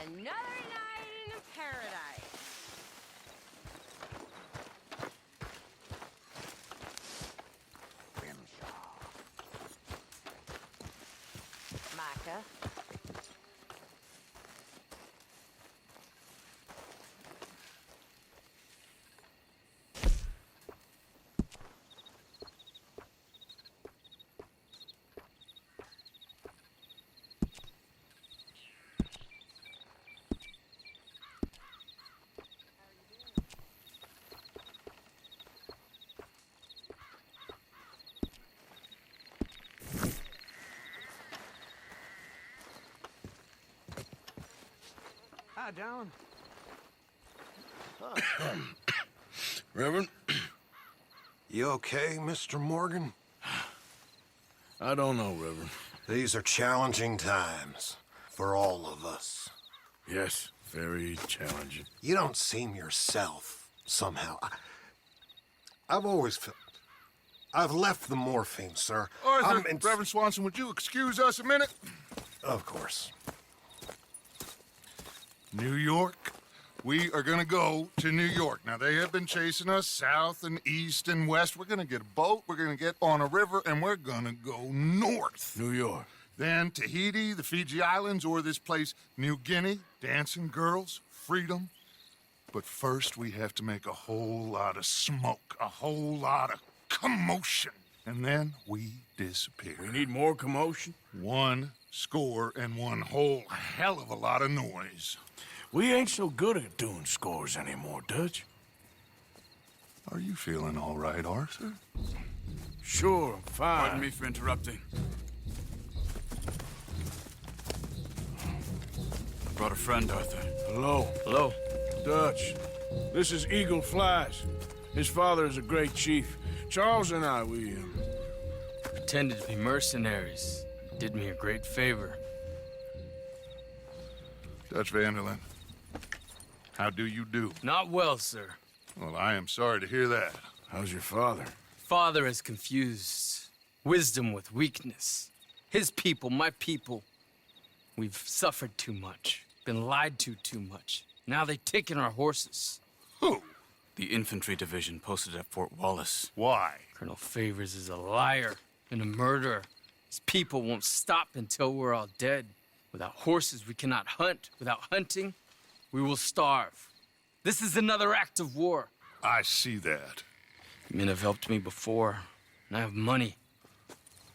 Another night in paradise. Micah. Hi, John. Reverend? You okay, Mr. Morgan? I don't know, Reverend. These are challenging times for all of us. Yes, very challenging. You don't seem yourself, somehow. I've always felt... I've left the morphine, sir. Arthur, Reverend Swanson, would you excuse us a minute? Of course. New York. We are gonna go to New York. Now, they have been chasing us south and east and west. We're gonna get a boat, we're gonna get on a river, and we're gonna go north. New York. Then Tahiti, the Fiji Islands, or this place, New Guinea, dancing girls, freedom. But first, we have to make a whole lot of smoke, a whole lot of commotion. And then we disappear. We need more commotion? 1 score and 1 whole hell of a lot of noise. We ain't so good at doing scores anymore, Dutch. Are you feeling all right, Arthur? Sure, I'm fine. Pardon me for interrupting. I brought a friend, Arthur. Hello. Hello. Dutch. This is Eagle Flies. His father is a great chief. Charles and I, we Pretended to be mercenaries. Did me a great favor. Dutch Vanderlyn, how do you do? Not well, sir. Well, I am sorry to hear that. How's your father? Father has confused wisdom with weakness. His people, my people. We've suffered too much. Been lied to too much. Now they've taken our horses. Who? The infantry division posted at Fort Wallace. Why? Colonel Favors is a liar and a murderer. His people won't stop until we're all dead. Without horses, we cannot hunt. Without hunting, we will starve. This is another act of war. I see that. Men have helped me before, and I have money.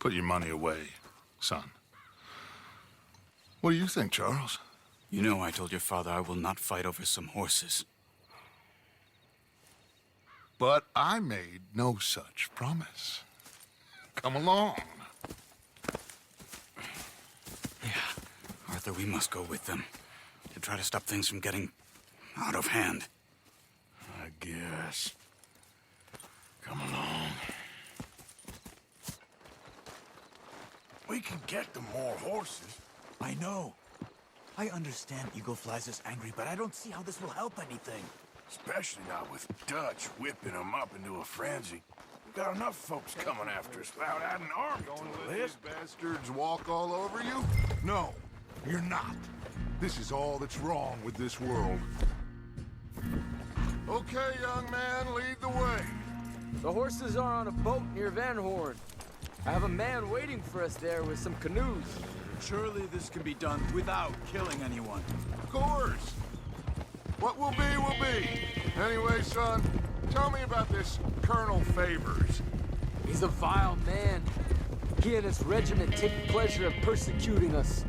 Put your money away, son. What do you think, Charles? You know I told your father I will not fight over some horses. But I made no such promise. Come along. Yeah, Arthur, we must go with them to try to stop things from getting out of hand. I guess. Come along. We can get them more horses. I know. I understand Eagle Flies is angry, but I don't see how this will help anything. Especially not with Dutch whipping them up into a frenzy. We've got enough folks coming after us without adding an army to the list. Bastards walk all over you? No, you're not. This is all that's wrong with this world. Okay, young man, lead the way. The horses are on a boat near Van Horn. I have a man waiting for us there with some canoes. Surely this can be done without killing anyone. Of course. What will be, will be. Anyway, son, tell me about this Colonel Favors. He's a vile man. He and his regiment take pleasure in persecuting us.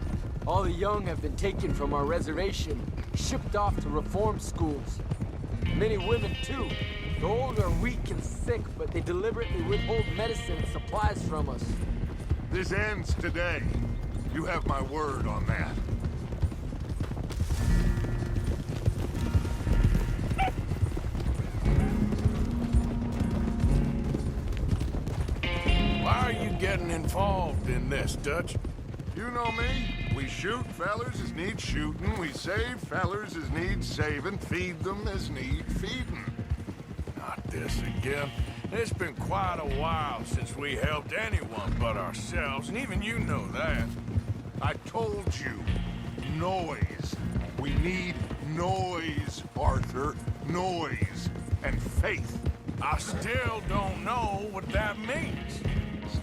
All the young have been taken from our reservation, shipped off to reform schools. Many women, too. The old are weak and sick, but they deliberately withhold medicine and supplies from us. This ends today. You have my word on that. Why are you getting involved in this, Dutch? You know me. We shoot fellers as need shooting. We save fellers as need saving. Feed them as need feeding. Not this again. It's been quite a while since we helped anyone but ourselves, and even you know that. I told you. Noise. We need noise, Arthur. Noise and faith. I still don't know what that means.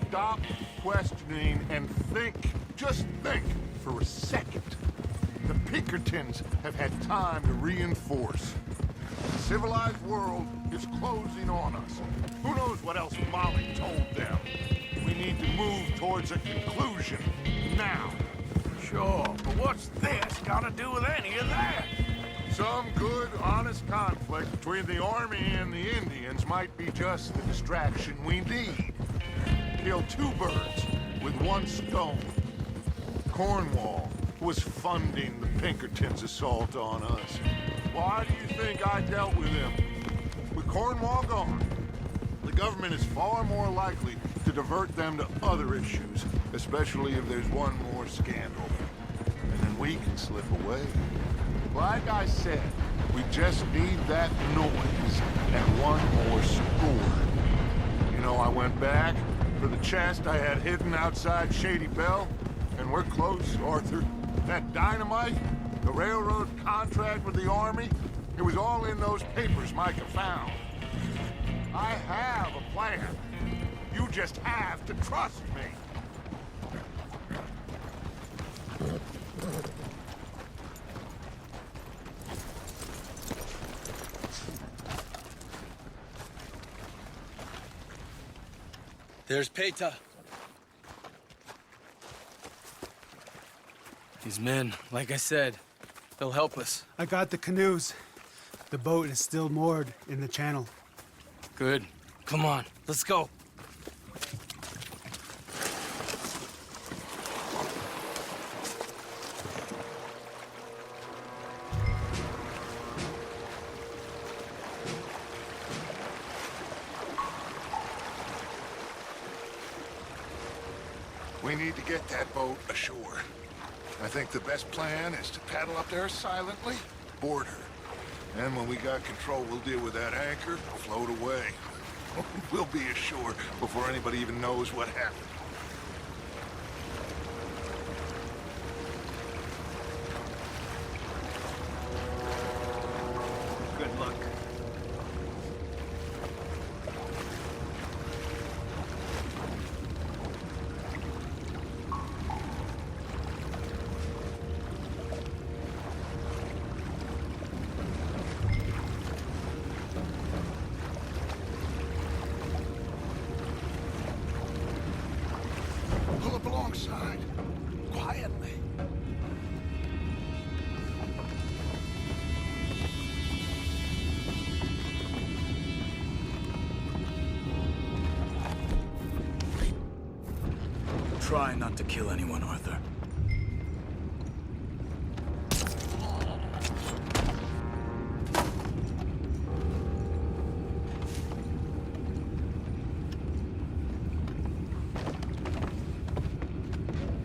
Stop questioning and think. Just think for a second. The Pinkertons have had time to reinforce. The civilized world is closing on us. Who knows what else Molly told them? We need to move towards a conclusion now. Sure, but what's this got to do with any of that? Some good, honest conflict between the army and the Indians might be just the distraction we need. Kill two birds with one stone. Cornwall was funding the Pinkertons' assault on us. Why do you think I dealt with him? With Cornwall gone, the government is far more likely to divert them to other issues, especially if there's one more scandal. And then we can slip away. Like I said, we just need that noise and one more score. You know, I went back for the chest I had hidden outside Shady Bell, and we're close, Arthur. That dynamite, the railroad contract with the army, it was all in those papers Micah found. I have a plan. You just have to trust me. There's Peta. These men, like I said, they'll help us. I got the canoes. The boat is still moored in the channel. Good. Come on, let's go. We need to get that boat ashore. I think the best plan is to paddle up there silently, board her. And when we got control, we'll deal with that anchor, float away. We'll be ashore before anybody even knows what happened. Good luck. Pull up alongside, quietly. Try not to kill anyone, Arthur.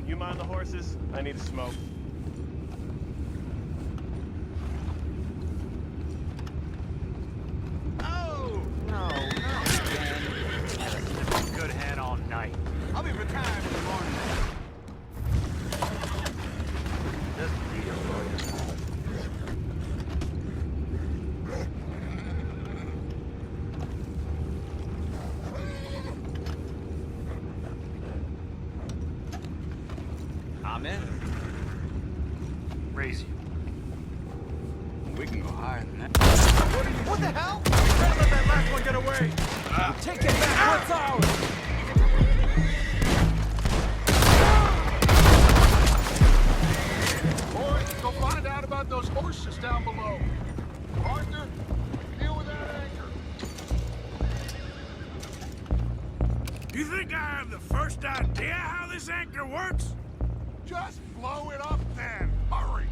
You mind the horses? I need to smoke. Oh! No, no. Keep a good head all night. I'll be retired in the morning. Just deal, I'm in. Raise you. We can go higher than that. What the hell? You can't let that last one get away! Take it back, what's ours? Boys, go find out about those horses down below. Arthur, deal with that anchor. You think I have the first idea how this anchor works? Just blow it up then. Hurry.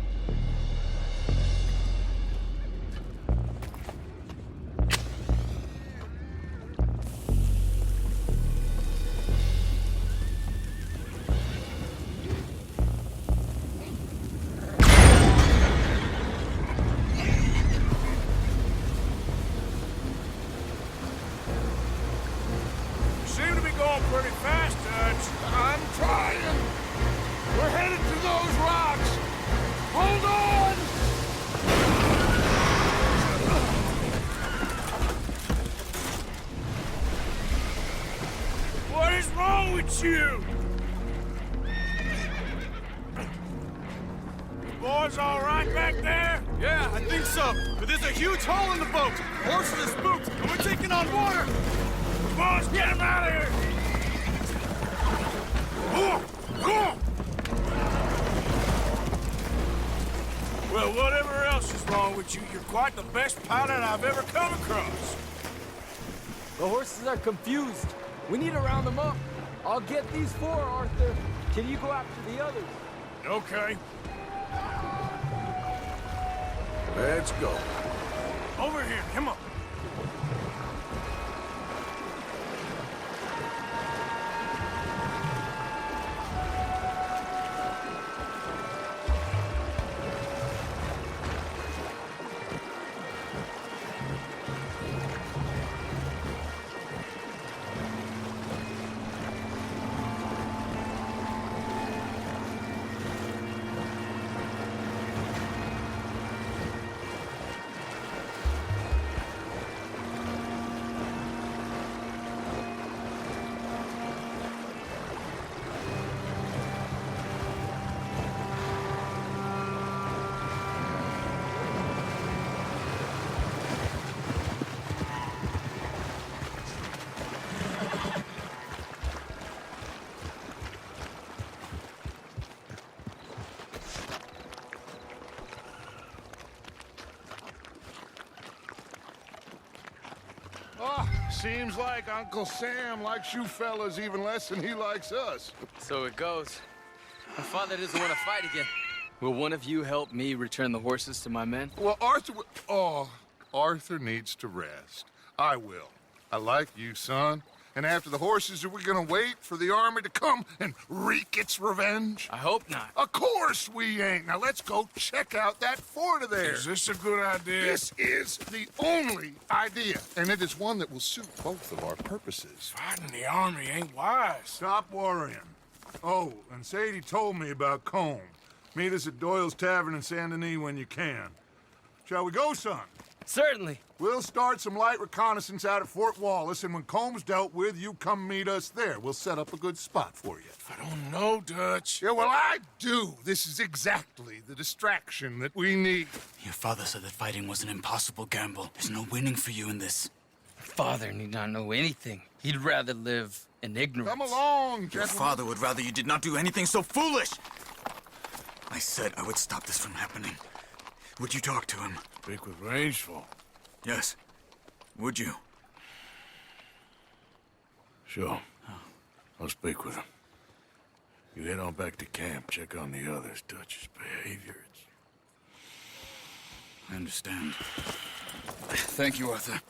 You seem to be going pretty fast, Dutch. I'm trying. We're headed to those rocks. boys all right back there? Yeah, I think so. But there's a huge hole in the boat. Horses are spooked, and we're taking on water. Boys, get him out of here! Well, whatever else is wrong with you, you're quite the best pilot I've ever come across. The horses are confused. We need to round them up. I'll get these four, Arthur. Can you go after the others? Okay. Let's go. Over here, come on. Seems like Uncle Sam likes you fellas even less than he likes us. So it goes. My father doesn't want to fight again. Will one of you help me return the horses to my men? Well, Arthur needs to rest. I will. I like you, son. And after the horses, are we gonna wait for the army to come and wreak its revenge? I hope not. Of course we ain't. Now let's go check out that fort of theirs. Is this a good idea? This is the only idea, and it is one that will suit both of our purposes. Fighting the army ain't wise. Stop worrying. Oh, and Sadie told me about Combe. Meet us at Doyle's Tavern in Saint Denis when you can. Shall we go, son? Certainly. We'll start some light reconnaissance out at Fort Wallace, and when Comb's dealt with, you come meet us there. We'll set up a good spot for you. I don't know, Dutch. Yeah, well, I do. This is exactly the distraction that we need. Your father said that fighting was an impossible gamble. There's no winning for you in this. Father need not know anything. He'd rather live in ignorance. Come along, Your gentlemen. father would rather you did not do anything so foolish. I said I would stop this from happening. Would you talk to him? Speak with Rangeful. Yes. Would you? Sure. I'll speak with him. You head on back to camp, check on the others. Dutch's behavior, I understand. Thank you, Arthur.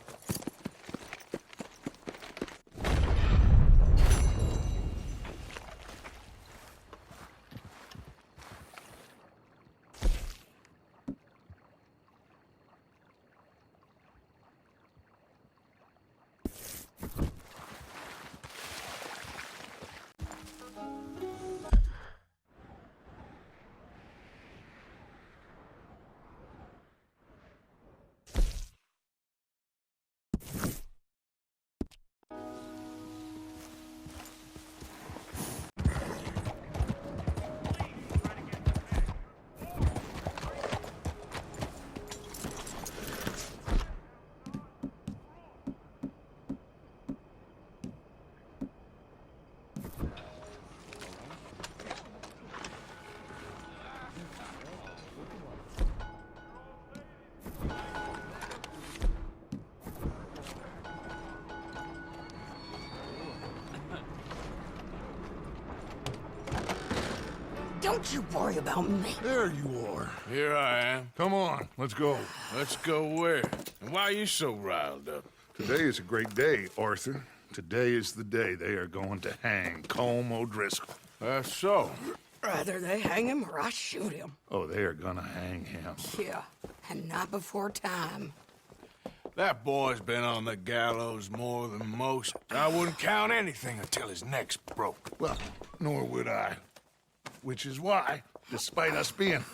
Don't you worry about me. There you are. Here I am. Come on, let's go. Let's go where? And why are you so riled up? Today is a great day, Arthur. Today is the day they are going to hang Colm O'Driscoll. That's so. Rather they hang him or I shoot him. Oh, they are gonna hang him. Yeah, and not before time. That boy's been on the gallows more than most. I wouldn't count anything until his neck's broke. Well, nor would I. Which is why, despite us being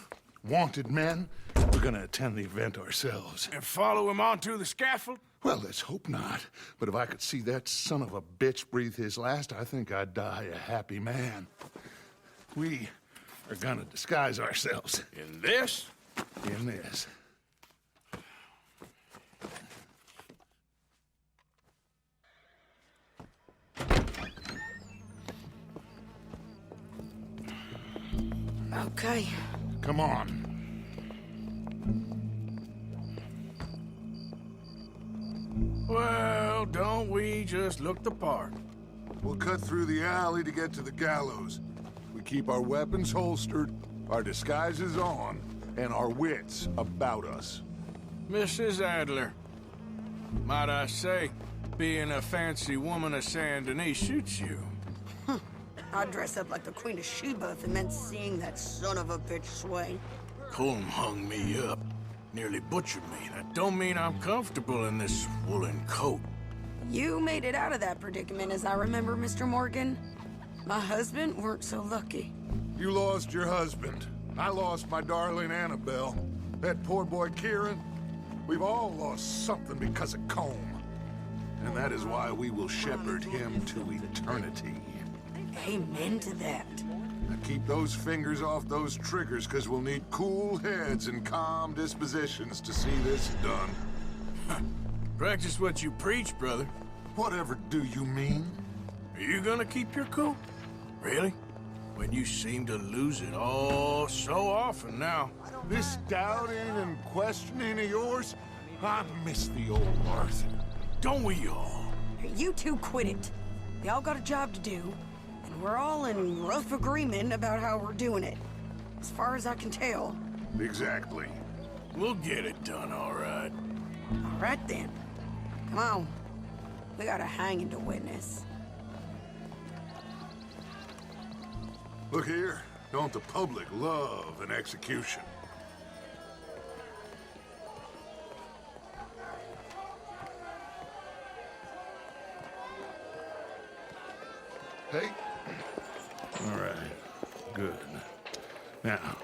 wanted men, we're gonna attend the event ourselves. And follow him onto the scaffold? Well, let's hope not. But if I could see that son of a bitch breathe his last, I think I'd die a happy man. We are gonna disguise ourselves. In this? In this. Okay. Come on. Well, don't we just look the part? We'll cut through the alley to get to the gallows. We keep our weapons holstered, our disguises on, and our wits about us. Mrs. Adler, might I say, being a fancy woman of Saint Denis suits you. I'd dress up like the Queen of Sheba if it meant seeing that son of a bitch swing. Colm hung me up, nearly butchered me. That don't mean I'm comfortable in this woolen coat. You made it out of that predicament, as I remember, Mr. Morgan. My husband weren't so lucky. You lost your husband. I lost my darling Annabelle. That poor boy Kieran. We've all lost something because of Colm. And that is why we will shepherd him to eternity. Amen to that. Now keep those fingers off those triggers, because we'll need cool heads and calm dispositions to see this done. Practice what you preach, brother. Whatever do you mean? Are you gonna keep your cool? Really? When you seem to lose it all so often now. This doubting and questioning of yours, I miss the old Arthur. Don't we all? You two quit it. We all got a job to do, and we're all in rough agreement about how we're doing it. As far as I can tell. Exactly. We'll get it done, all right. All right, then. Come on. We got a hanging to witness. Look here, don't the public love an execution? Hey. All right, good. Now,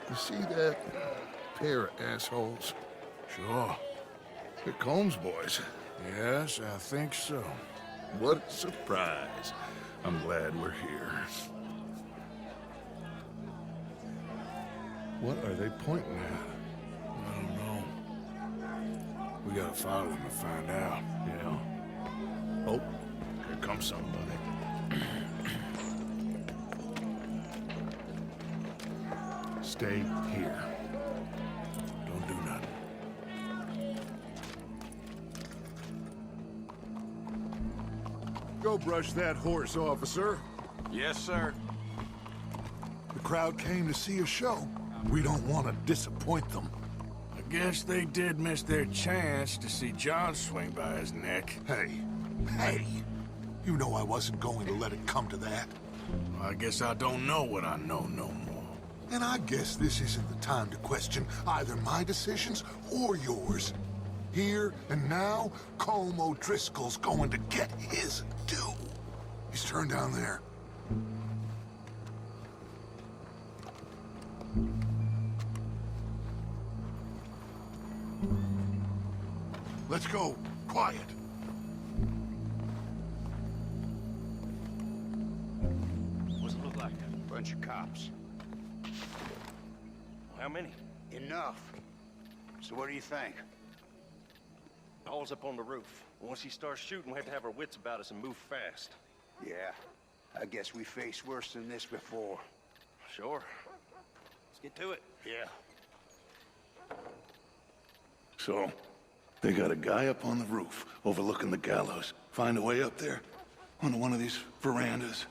you see that pair of assholes? Sure. They're Combs boys. Yes, I think so. What a surprise. I'm glad we're here. What are they pointing at? I don't know. We gotta follow them and find out. Yeah. Oh, here comes somebody. Stay here. Don't do nothing. Go brush that horse, officer. Yes, sir. The crowd came to see a show. We don't want to disappoint them. I guess they did miss their chance to see John swing by his neck. Hey, you know I wasn't going to let it come to that. Well, I guess I don't know what I know no more. And I guess this isn't the time to question either my decisions or yours. Here and now, Colm O'Driscoll's going to get his due. He's turned down there. Let's go. Quiet. What's it look like? Bunch of cops. How many? Enough. So what do you think? All's up on the roof. Once he starts shooting, we have to have our wits about us and move fast. Yeah. I guess we faced worse than this before. Sure. Let's get to it. Yeah. So, they got a guy up on the roof overlooking the gallows. Find a way up there, onto one of these verandas,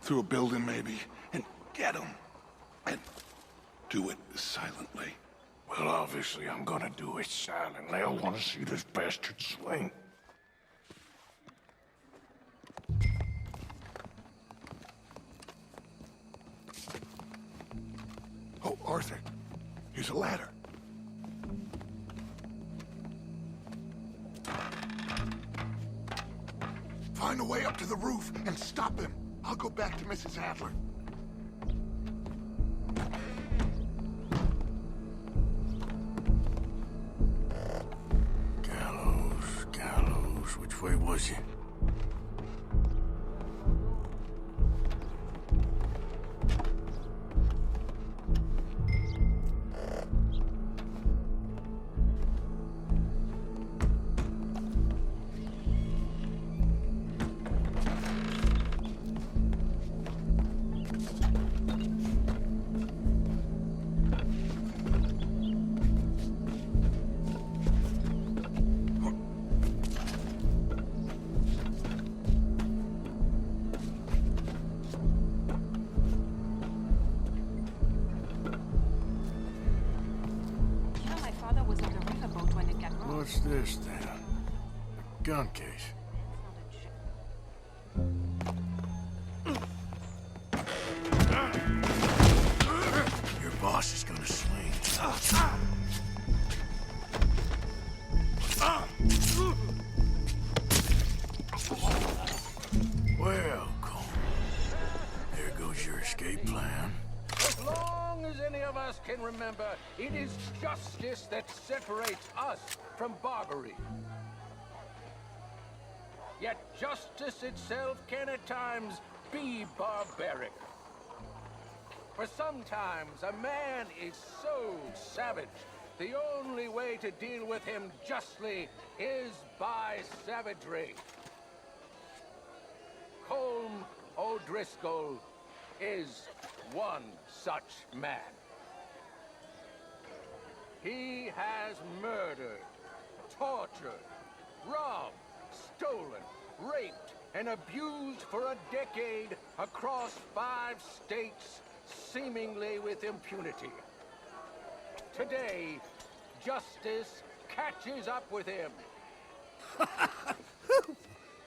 through a building maybe, and get him. And do it silently. Well, obviously, I'm gonna do it silently. I want to see this bastard swing. Oh, Arthur, here's a ladder. Find a way up to the roof and stop him. I'll go back to Mrs. Adler. Gallows, which way was he? father was in the riverboat when it got wrong. What's this then? A gun case. Your boss is gonna swing. Well, Cole, there goes your escape plan. As long as any of us can remember, it is justice that separates us from barbary. Yet justice itself can at times be barbaric. For sometimes a man is so savage, the only way to deal with him justly is by savagery. Colm O'Driscoll is one such man. He has murdered, tortured, robbed, stolen, raped, and abused for a decade across 5 states, seemingly with impunity. Today, justice catches up with him.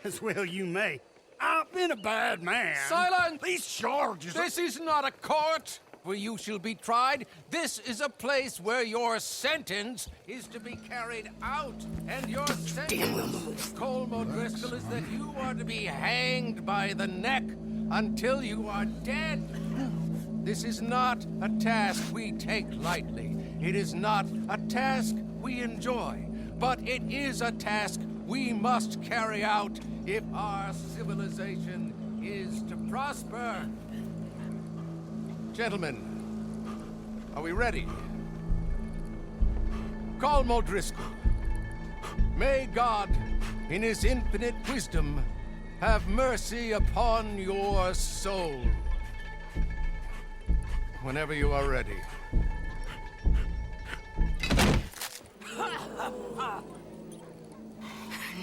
As well you may. I've been a bad man. Silence! These charges are... This is not a court where you shall be tried. This is a place where your sentence is to be carried out. And your sentence, Colm O'Driscoll, is that you are to be hanged by the neck until you are dead. This is not a task we take lightly. It is not a task we enjoy. But it is a task we must carry out if our civilization is to prosper. Gentlemen, are we ready? Colm O'Driscoll, may God, in his infinite wisdom, have mercy upon your soul. Whenever you are ready.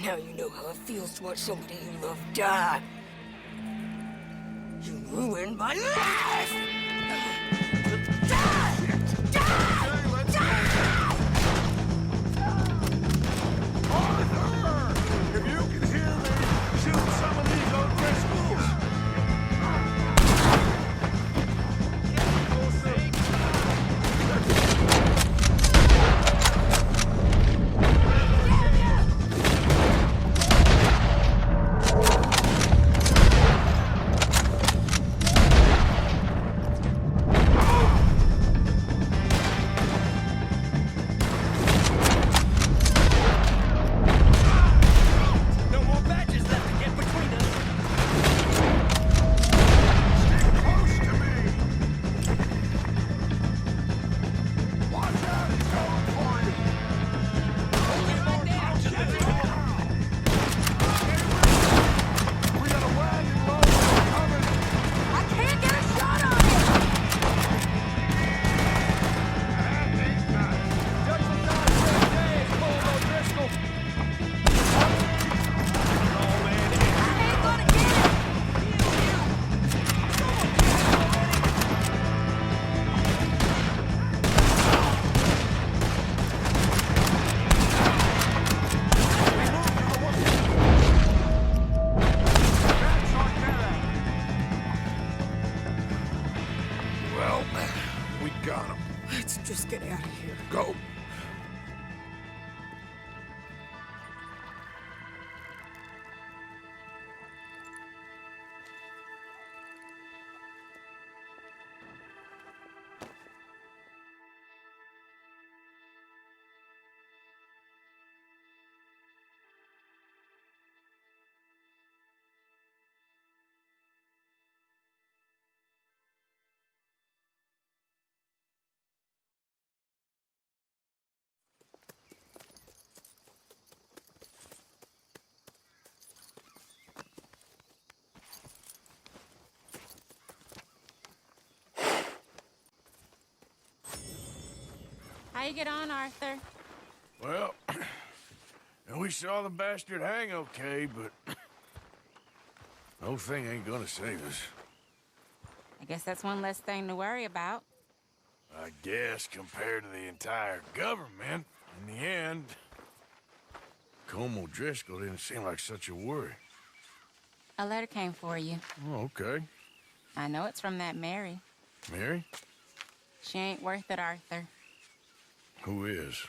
Now you know how it feels to watch somebody you love die. You ruined my life! Arthur! If you can hear me, shoot some of these O'Driscolls! How you get on, Arthur? Well, we saw the bastard hang okay, but no thing ain't gonna save us. I guess that's one less thing to worry about. I guess compared to the entire government, in the end, Como Driscoll didn't seem like such a worry. A letter came for you. Oh, okay. I know it's from that Mary. Mary? She ain't worth it, Arthur. Who is?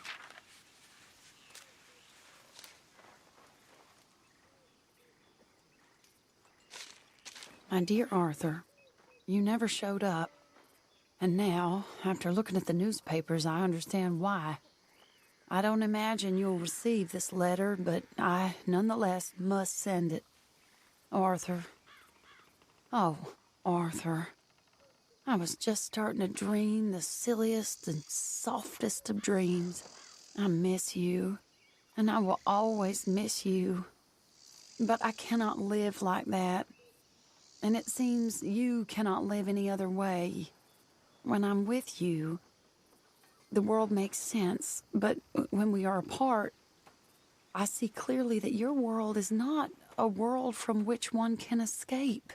My dear Arthur, you never showed up. And now, after looking at the newspapers, I understand why. I don't imagine you'll receive this letter, but I, nonetheless, must send it. Arthur. Oh, Arthur. I was just starting to dream the silliest and softest of dreams. I miss you, and I will always miss you. But I cannot live like that. And it seems you cannot live any other way. When I'm with you, the world makes sense. But when we are apart, I see clearly that your world is not a world from which one can escape.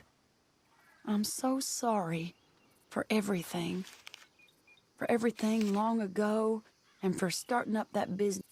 I'm so sorry for everything. For everything long ago, and for starting up that business.